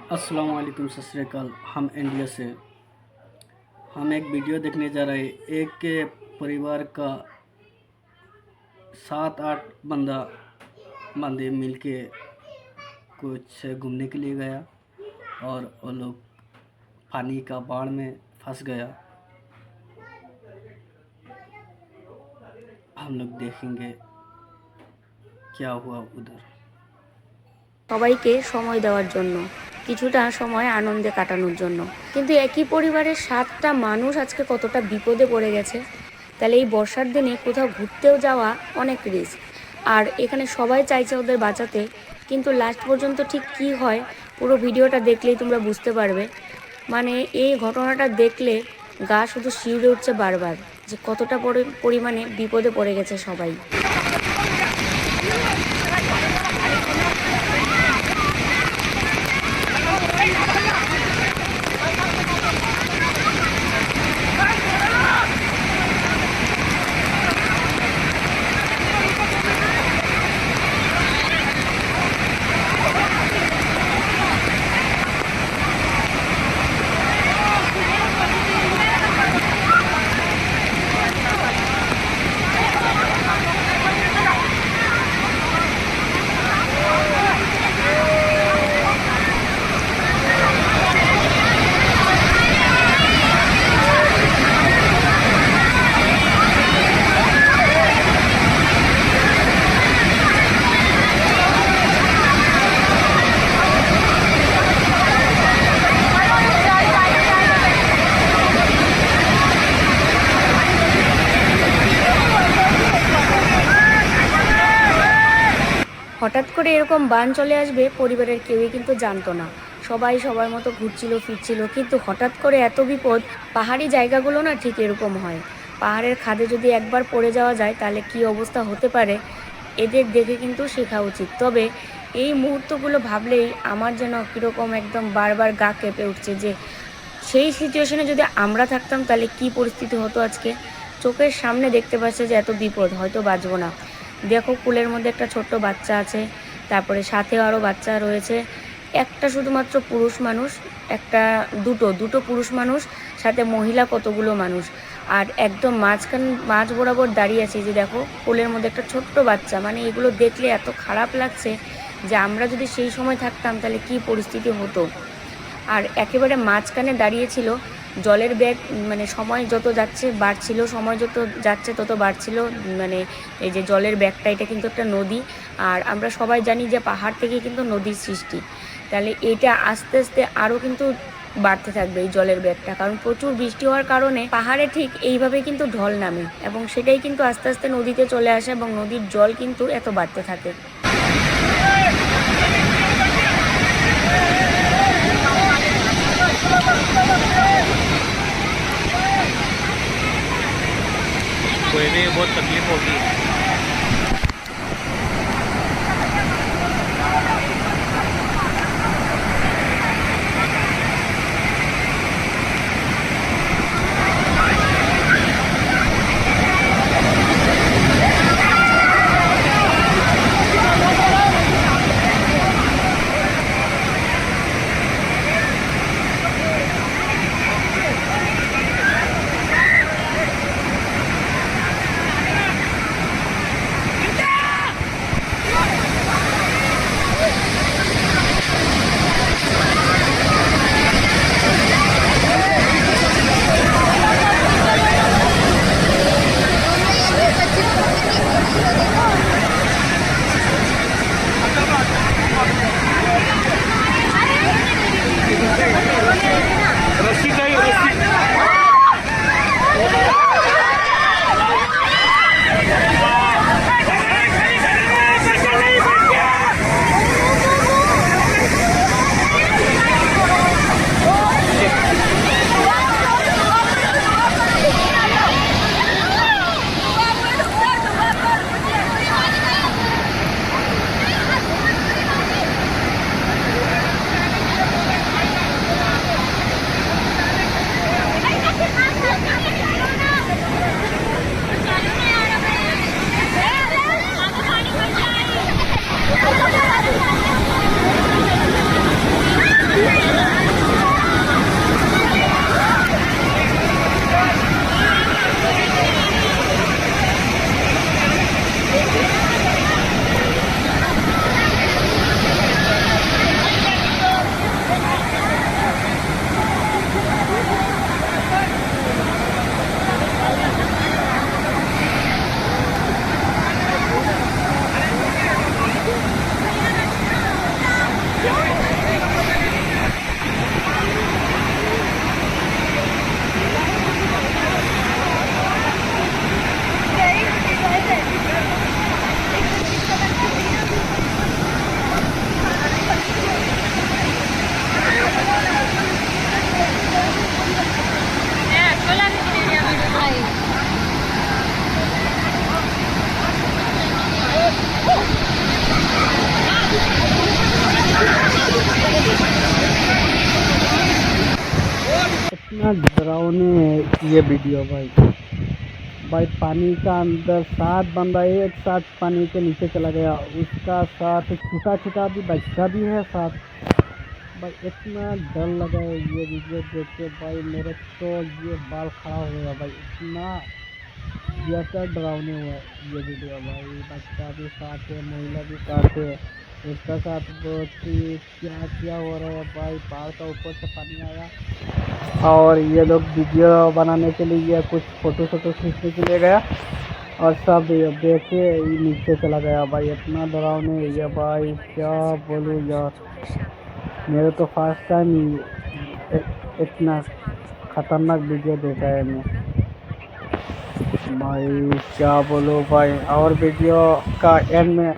अस्सलाम वालेकुम, सत श्री अकाल। हम इंडिया से हम एक वीडियो देखने जा रहे हैं। एक के परिवार का 7-8 बंदे मिलके कुछ घूमने के लिए गया और वो लोग पानी का बाढ़ में फंस गया। हम लोग देखेंगे क्या हुआ उधर। সবাইকে সময় দেওয়ার জন্য, কিছুটা সময় আনন্দে কাটানোর জন্য। কিন্তু একই পরিবারের 7টা মানুষ আজকে কতটা বিপদে পড়ে গেছে। তাহলে এই বর্ষার দিনে কোথাও ঘুরতেও যাওয়া অনেক রিস্ক। আর এখানে সবাই চাইছে ওদের বাঁচাতে, কিন্তু লাস্ট পর্যন্ত ঠিক কী হয় পুরো ভিডিওটা দেখলেই তোমরা বুঝতে পারবে। মানে এই ঘটনাটা দেখলে গা শুধু শিউরে উঠছে বারবার, যে কতটা পরিমাণে বিপদে পড়ে গেছে সবাই। হঠাৎ করে এরকম বান চলে আসবে পরিবারের কেউই কিন্তু জানতো না। সবাই সবার মতো ঘুরছিল ফিরছিল, কিন্তু হঠাৎ করে এত বিপদ। পাহাড়ি জায়গাগুলো না ঠিক এরকম হয়। পাহাড়ের খাদে যদি একবার পড়ে যাওয়া যায় তাহলে কি অবস্থা হতে পারে, এদের দেখে কিন্তু শেখা উচিত। তবে এই মুহূর্তগুলো ভাবলেই আমার যেন কীরকম একদম বারবার গা কেঁপে উঠছে, যে সেই সিচুয়েশনে যদি আমরা থাকতাম তাহলে কি পরিস্থিতি হতো আজকে। চোখের সামনে দেখতে পাচ্ছে যে এত বিপদ, হয়তো বাঁচবো না। দেখো কুলের মধ্যে একটা ছোট্ট বাচ্চা আছে, তারপরে সাথেও আরও বাচ্চা রয়েছে। একটা শুধুমাত্র পুরুষ মানুষ, দুটো পুরুষ মানুষ, সাথে মহিলা কতগুলো মানুষ। আর একদম মাঝ বরাবর দাঁড়িয়ে আছে, যে দেখো কোলের মধ্যে একটা ছোট্ট বাচ্চা। মানে এগুলো দেখলে এত খারাপ লাগছে যে আমরা যদি সেই সময় থাকতাম তাহলে কি পরিস্থিতি হতো। আর একেবারে মাঝখানে দাঁড়িয়েছিল জলের ব্যাগ। মানে সময় যত বাড়ছিল, সময় যত যাচ্ছে তত বাড়ছিল। মানে এই যে জলের ব্যাগটা, এটা কিন্তু একটা নদী। আর আমরা সবাই জানি যে পাহাড় থেকে কিন্তু নদীর সৃষ্টি। তাহলে এটা আস্তে আস্তে আরও কিন্তু বাড়তে থাকবে এই জলের ব্যাগটা, কারণ প্রচুর বৃষ্টি হওয়ার কারণে পাহাড়ে ঠিক এইভাবে কিন্তু ঢল নামে, এবং সেটাই কিন্তু আস্তে আস্তে নদীতে চলে আসে, এবং নদীর জল কিন্তু এত বাড়তে থাকে। कोई भी बहुत तकलीफ होगी। डरावनी है ये वीडियो भाई। भाई पानी का अंदर 7 बंदा एक साथ पानी के नीचे चला गया, उसका साथ छोटा छोटा भी बच्चा भी है साथ। भाई इतना डर लगा है ये वीडियो देख के भाई, मेरे तो ये बाल खड़ा हो गया भाई, इतना ज़्यादा डरावने हुआ है ये वीडियो भाई। बच्चा भी साथ है, महिला भी साथ है, उसका साथ बहुत ही क्या हो रहा है भाई। पहाड़ का ऊपर से पानी आया और ये लोग वीडियो बनाने के लिए कुछ फ़ोटो खींचने के लिए गया और सब देखे नीचे चला गया भाई। इतना डरावने है ये भाई, क्या बोलूँ यार, मेरे तो फर्स्ट टाइम इतना ख़तरनाक वीडियो देखा है मैं भाई, क्या बोलूँ भाई। और वीडियो का एंड में